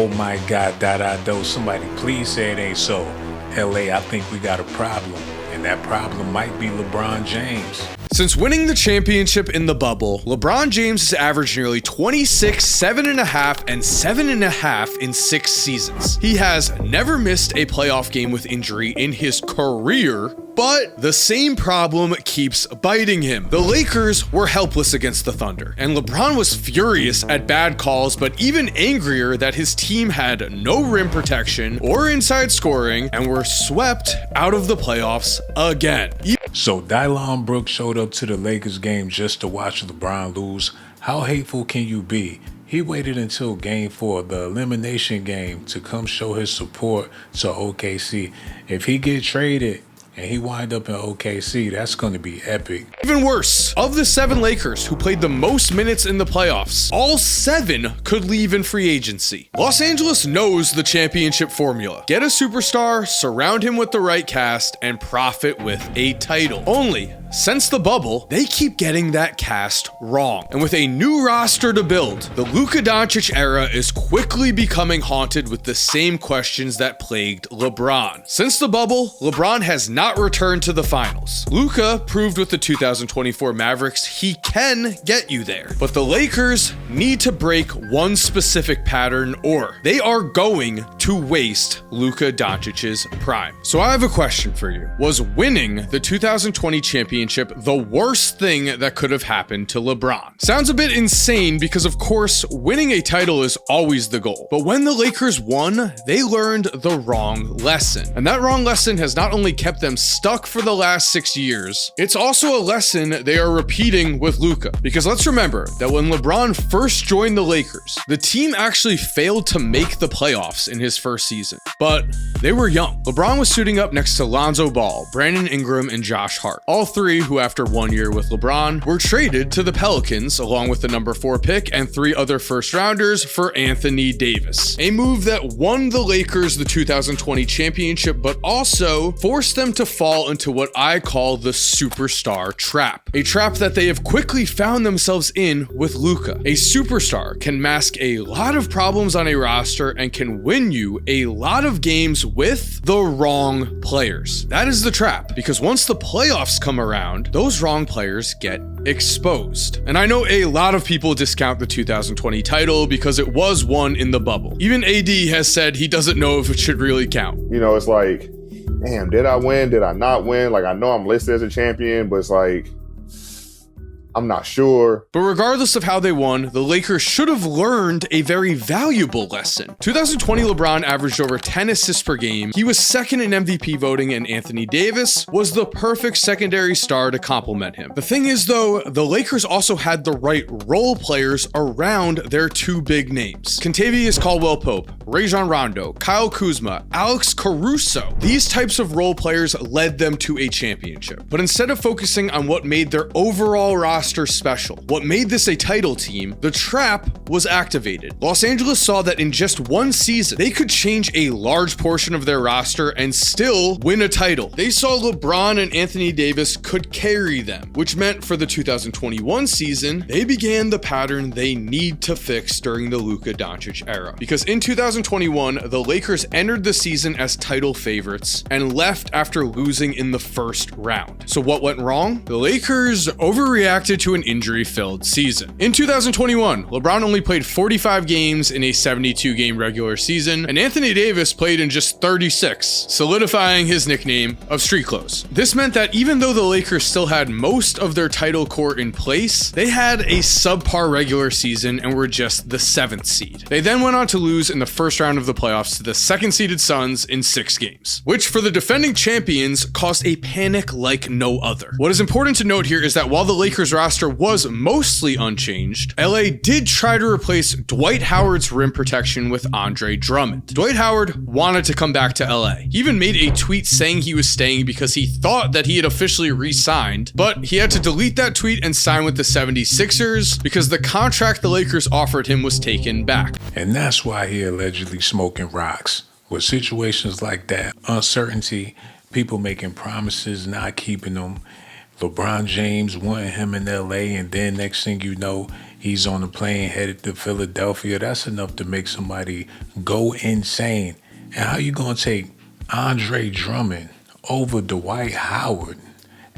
Oh my God, somebody please say it ain't so. LA, I think we got a problem, and that problem might be LeBron James. Since winning the championship in the bubble, LeBron James has averaged nearly 26, 7.5, and 7.5 in 6 seasons. He has never missed a playoff game with injury in his career, but the same problem keeps biting him. The Lakers were helpless against the Thunder, and LeBron was furious at bad calls, but even angrier that his team had no rim protection or inside scoring and were swept out of the playoffs again. So Dylon Brooks showed up to the Lakers game just to watch LeBron lose. How hateful can you be? He waited until game 4, the elimination game, to come show his support to OKC. If he get traded and he wind up in OKC, that's going to be epic. Even worse, of the 7 Lakers who played the most minutes in the playoffs, all 7 could leave in free agency. Los Angeles knows the championship formula. Get a superstar, surround him with the right cast, and profit with a title. Only, since the bubble, they keep getting that cast wrong. And with a new roster to build, the Luka Doncic era is quickly becoming haunted with the same questions that plagued LeBron. Since the bubble, LeBron has not returned to the finals. Luka proved with the 2024 Mavericks he can get you there. But the Lakers need to break one specific pattern, or they are going to waste Luka Doncic's prime. So I have a question for you. Was winning the 2020 championship the worst thing that could have happened to LeBron? Sounds a bit insane because, of course, winning a title is always the goal. But when the Lakers won, they learned the wrong lesson. And that wrong lesson has not only kept them stuck for the last 6 years, it's also a lesson they are repeating with Luka. Because let's remember that when LeBron first joined the Lakers, the team actually failed to make the playoffs in his first season. But they were young. LeBron was suiting up next to Lonzo Ball, Brandon Ingram, and Josh Hart. All 3 who, after 1 year with LeBron, were traded to the Pelicans along with the number 4 pick and 3 other first rounders for Anthony Davis. A move that won the Lakers the 2020 championship, but also forced them to fall into what I call the superstar trap. A trap that they have quickly found themselves in with Luka. A superstar can mask a lot of problems on a roster and can win you a lot of games with the wrong players. That is the trap, because once the playoffs come around, those wrong players get exposed. And I know a lot of people discount the 2020 title because it was won in the bubble. Even AD has said he doesn't know if it should really count. You know, it's like, damn, did I win? Did I not win? Like, I know I'm listed as a champion, but it's like, I'm not sure. But regardless of how they won, the Lakers should have learned a very valuable lesson. 2020 LeBron averaged over 10 assists per game. He was second in MVP voting, and Anthony Davis was the perfect secondary star to complement him. The thing is, though, the Lakers also had the right role players around their 2 big names. Kentavious Caldwell-Pope, Rajon Rondo, Kyle Kuzma, Alex Caruso. These types of role players led them to a championship. But instead of focusing on what made their overall roster special, what made this a title team, the trap was activated. Los Angeles saw that in just 1 season, they could change a large portion of their roster and still win a title. They saw LeBron and Anthony Davis could carry them, which meant for the 2021 season, they began the pattern they need to fix during the Luka Doncic era. Because in 2021, the Lakers entered the season as title favorites and left after losing in the first round. So what went wrong? The Lakers overreacted to an injury-filled season. In 2021, LeBron only played 45 games in a 72-game regular season, and Anthony Davis played in just 36, solidifying his nickname of Street Clothes. This meant that even though the Lakers still had most of their title core in place, they had a subpar regular season and were just the 7th seed. They then went on to lose in the first round of the playoffs to the 2nd-seeded Suns in 6 games, which for the defending champions caused a panic like no other. What is important to note here is that while the Lakers roster was mostly unchanged, LA did try to replace Dwight Howard's rim protection with Andre Drummond. Dwight Howard wanted to come back to LA. He even made a tweet saying he was staying because he thought that he had officially re-signed, but he had to delete that tweet and sign with the 76ers because the contract the Lakers offered him was taken back. And that's why he allegedly smoking rocks. With situations like that, uncertainty, people making promises, not keeping them, LeBron James wanting him in LA, and then next thing you know, He's on the plane headed to Philadelphia. That's enough to make somebody go insane. And how you gonna take Andre Drummond over Dwight Howard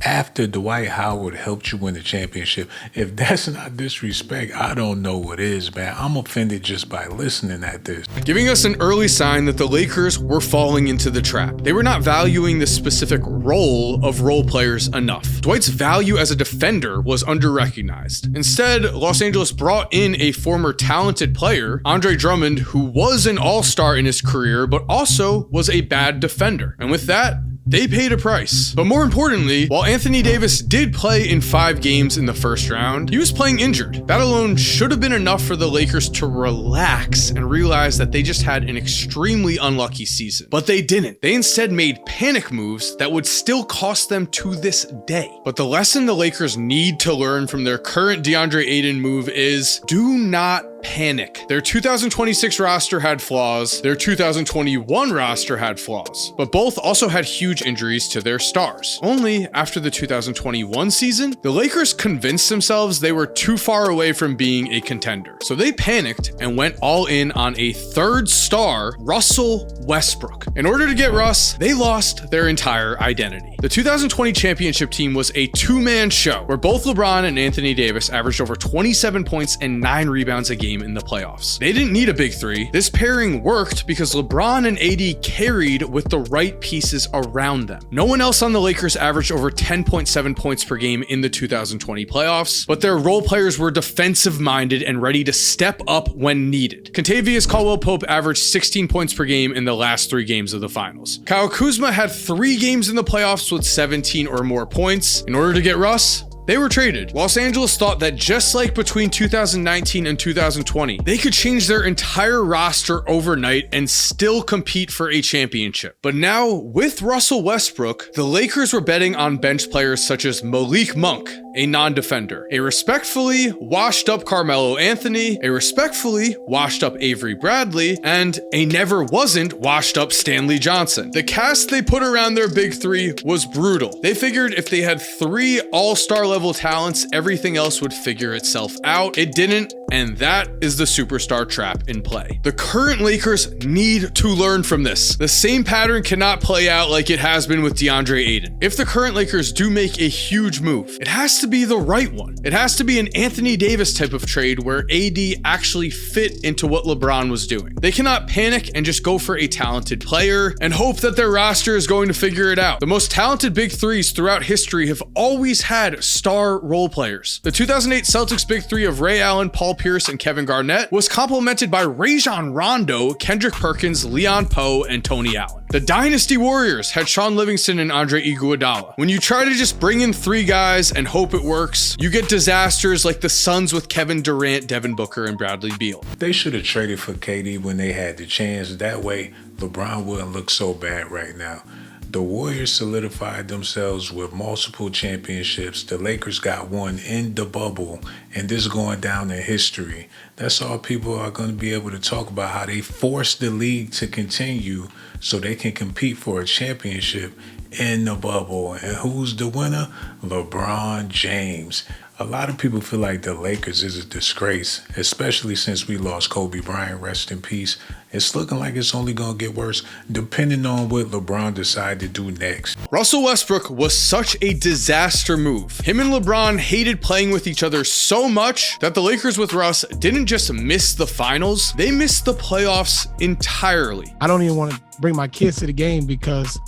after Dwight Howard helped you win the championship? If that's not disrespect, I don't know what is, man. I'm offended just by listening at this. Giving us an early sign that the Lakers were falling into the trap. They were not valuing the specific role of role players enough. Dwight's value as a defender was under-recognized. Instead, Los Angeles brought in a former talented player, Andre Drummond, who was an all-star in his career, but also was a bad defender. And with that, they paid a price. But more importantly, while Anthony Davis did play in 5 games in the first round, he was playing injured. That alone should have been enough for the Lakers to relax and realize that they just had an extremely unlucky season. But they didn't. They instead made panic moves that would still cost them to this day. But the lesson the Lakers need to learn from their current DeAndre Ayton move is do not panic. Their 2026 roster had flaws. Their 2021 roster had flaws. But both also had huge injuries to their stars. Only after the 2021 season, the Lakers convinced themselves they were too far away from being a contender. So they panicked and went all in on a third star, Russell Westbrook. In order to get Russ, they lost their entire identity. The 2020 championship team was a 2-man show where both LeBron and Anthony Davis averaged over 27 points and 9 rebounds a game in the playoffs. They didn't need a big 3. This pairing worked because LeBron and AD carried with the right pieces around them. No one else on the Lakers averaged over 10.7 points per game in the 2020 playoffs, but their role players were defensive-minded and ready to step up when needed. Kentavious Caldwell-Pope averaged 16 points per game in the last 3 games of the finals. Kyle Kuzma had 3 games in the playoffs with 17 or more points. In order to get Russ, they were traded. Los Angeles thought that just like between 2019 and 2020, they could change their entire roster overnight and still compete for a championship. But now, with Russell Westbrook, the Lakers were betting on bench players such as Malik Monk, a non-defender, a respectfully washed-up Carmelo Anthony, a respectfully washed-up Avery Bradley, and a never-wasn't washed-up Stanley Johnson. The cast they put around their big 3 was brutal. They figured if they had 3 all-star level talents, everything else would figure itself out. It didn't, and that is the superstar trap in play. The current Lakers need to learn from this. The same pattern cannot play out like it has been with DeAndre Ayton. If the current Lakers do make a huge move, it has to be the right one. It has to be an Anthony Davis type of trade where AD actually fit into what LeBron was doing. They cannot panic and just go for a talented player and hope that their roster is going to figure it out. The most talented big 3s throughout history have always had star role players. The 2008 Celtics big 3 of Ray Allen, Paul Pierce, and Kevin Garnett was complemented by Rajon Rondo, Kendrick Perkins, Leon Poe, and Tony Allen. The Dynasty Warriors had Sean Livingston and Andre Iguodala. When you try to just bring in 3 guys and hope it works, you get disasters like the Suns with Kevin Durant, Devin Booker, and Bradley Beal. They should have traded for KD when they had the chance. That way, LeBron wouldn't look so bad right now. The Warriors solidified themselves with multiple championships. The Lakers got one in the bubble, and this is going down in history. That's all people are going to be able to talk about, how they forced the league to continue so they can compete for a championship in the bubble. And who's the winner? LeBron James. A lot of people feel like the Lakers is a disgrace, especially since we lost Kobe Bryant, rest in peace. It's looking like it's only going to get worse, depending on what LeBron decides to do next. Russell Westbrook was such a disaster move. Him and LeBron hated playing with each other so much that the Lakers with Russ didn't just miss the finals, they missed the playoffs entirely. I don't even want to bring my kids to the game because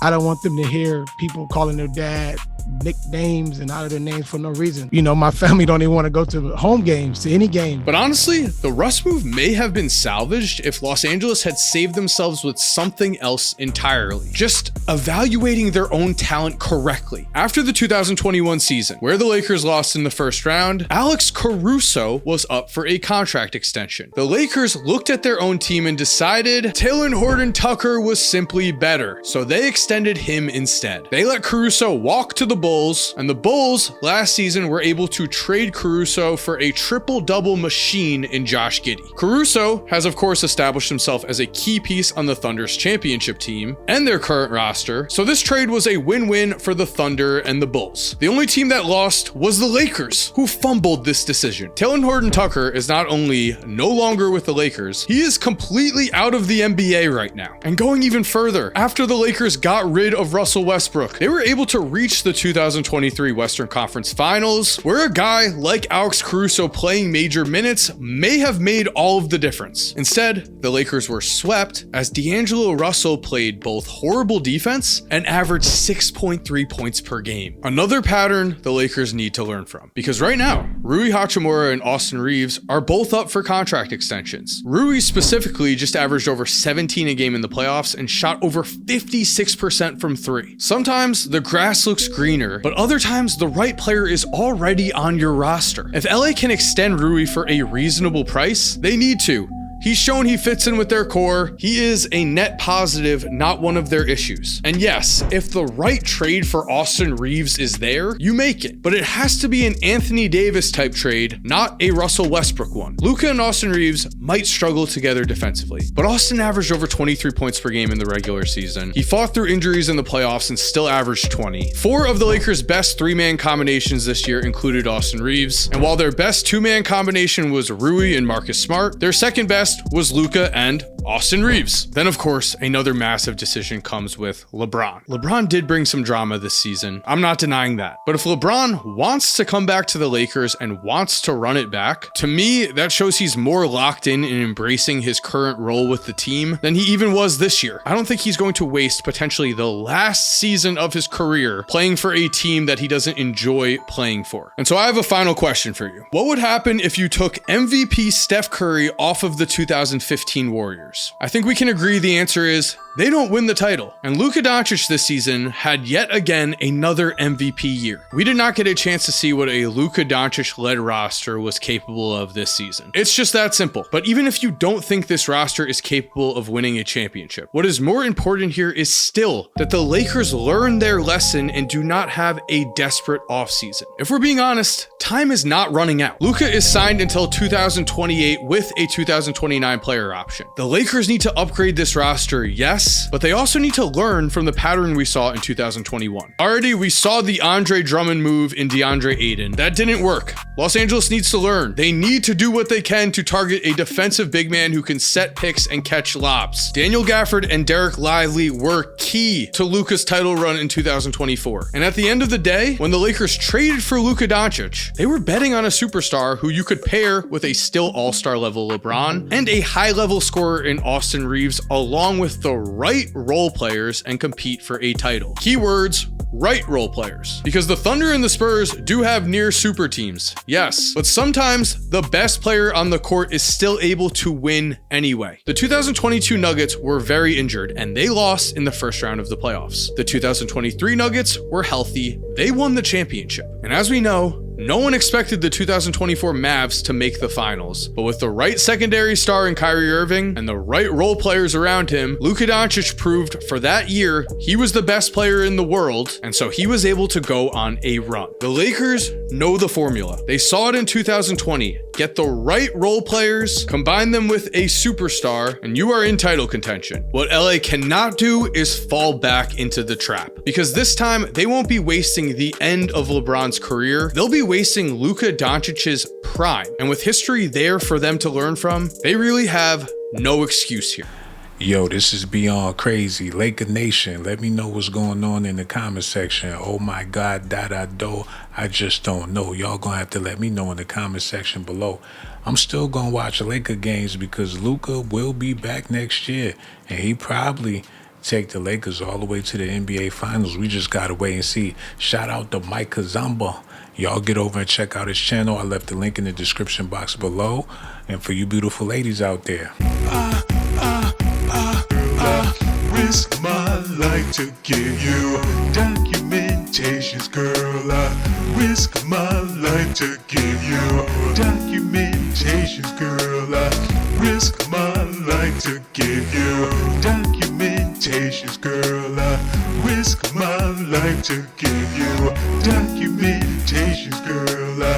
I don't want them to hear people calling their dad nicknames and out of their names for no reason. You know, my family don't even want to go to home games, to any game. But honestly, the Russ move may have been salvaged if Los Angeles had saved themselves with something else entirely. Just evaluating their own talent correctly. After the 2021 season, where the Lakers lost in the first round, Alex Caruso was up for a contract extension. The Lakers looked at their own team and decided Talen Horton-Tucker was simply better, so they extended him instead. They let Caruso walk to the the Bulls, and the Bulls last season were able to trade Caruso for a triple-double machine in Josh Giddey. Caruso has of course established himself as a key piece on the Thunder's championship team and their current roster, so this trade was a win-win for the Thunder and the Bulls. The only team that lost was the Lakers, who fumbled this decision. Talen Horton-Tucker is not only no longer with the Lakers, he is completely out of the NBA right now. And going even further, after the Lakers got rid of Russell Westbrook, they were able to reach the 2023 Western Conference Finals, where a guy like Alex Caruso playing major minutes may have made all of the difference. Instead, the Lakers were swept as D'Angelo Russell played both horrible defense and averaged 6.3 points per game. Another pattern the Lakers need to learn from, because right now, Rui Hachimura and Austin Reeves are both up for contract extensions. Rui specifically just averaged over 17 a game in the playoffs and shot over 56% from three. Sometimes the grass looks greener, but other times the right player is already on your roster. If LA can extend Rui for a reasonable price, they need to. He's shown he fits in with their core. He is a net positive, not one of their issues. And yes, if the right trade for Austin Reeves is there, you make it. But it has to be an Anthony Davis type trade, not a Russell Westbrook one. Luka and Austin Reeves might struggle together defensively, but Austin averaged over 23 points per game in the regular season. He fought through injuries in the playoffs and still averaged 20. 4 of the Lakers' best 3-man combinations this year included Austin Reeves, and while their best 2-man combination was Rui and Marcus Smart, their second best was Luka and Austin Reeves. Then of course, another massive decision comes with LeBron. LeBron did bring some drama this season. I'm not denying that. But if LeBron wants to come back to the Lakers and wants to run it back, to me, that shows he's more locked in embracing his current role with the team than he even was this year. I don't think he's going to waste potentially the last season of his career playing for a team that he doesn't enjoy playing for. And so I have a final question for you. What would happen if you took MVP Steph Curry off of the 2015 Warriors? I think we can agree the answer is they don't win the title. And Luka Doncic this season had yet again another MVP year. We did not get a chance to see what a Luka Doncic-led roster was capable of this season. It's just that simple. But even if you don't think this roster is capable of winning a championship, what is more important here is still that the Lakers learn their lesson and do not have a desperate offseason. If we're being honest, time is not running out. Luka is signed until 2028 with a 2029 player option. The Lakers need to upgrade this roster, yes, but they also need to learn from the pattern we saw in 2021. Already, we saw the Andre Drummond move in DeAndre Ayton. That didn't work. Los Angeles needs to learn. They need to do what they can to target a defensive big man who can set picks and catch lobs. Daniel Gafford and Derek Lively were key to Luka's title run in 2024. And at the end of the day, when the Lakers traded for Luka Doncic, they were betting on a superstar who you could pair with a still all-star level LeBron and a high-level scorer in Austin Reeves, along with the right role players, and compete for a title. Keywords: right role players. Because the Thunder and the Spurs do have near super teams, yes, but sometimes the best player on the court is still able to win anyway. The 2022 Nuggets were very injured and they lost in the first round of the playoffs. The 2023 Nuggets were healthy, they won the championship. And as we know, no one expected the 2024 Mavs to make the finals, but with the right secondary star in Kyrie Irving and the right role players around him, Luka Doncic proved for that year he was the best player in the world, and so he was able to go on a run. The Lakers know the formula. They saw it in 2020. Get the right role players, combine them with a superstar, and you are in title contention. What LA cannot do is fall back into the trap, because this time they won't be wasting the end of LeBron's career. They'll be wasting Luka Doncic's prime. And with history there for them to learn from, they really have no excuse here. Yo, this is beyond crazy. Laker Nation, let me know what's going on in the comment section. Oh my God, I just don't know. Y'all gonna have to let me know in the comment section below. I'm still gonna watch Laker games because Luka will be back next year, and he probably take the Lakers all the way to the NBA Finals. We just gotta wait and see. Shout out to Mike Kazamba. Y'all get over and check out his channel. I left the link in the description box below. And for you beautiful ladies out there, risk my life to give you documentations, girl. I risk my life to give you documentations, girl. I risk my life to give you documentations. documentations, girl. I risk my life to give you documentations, girl.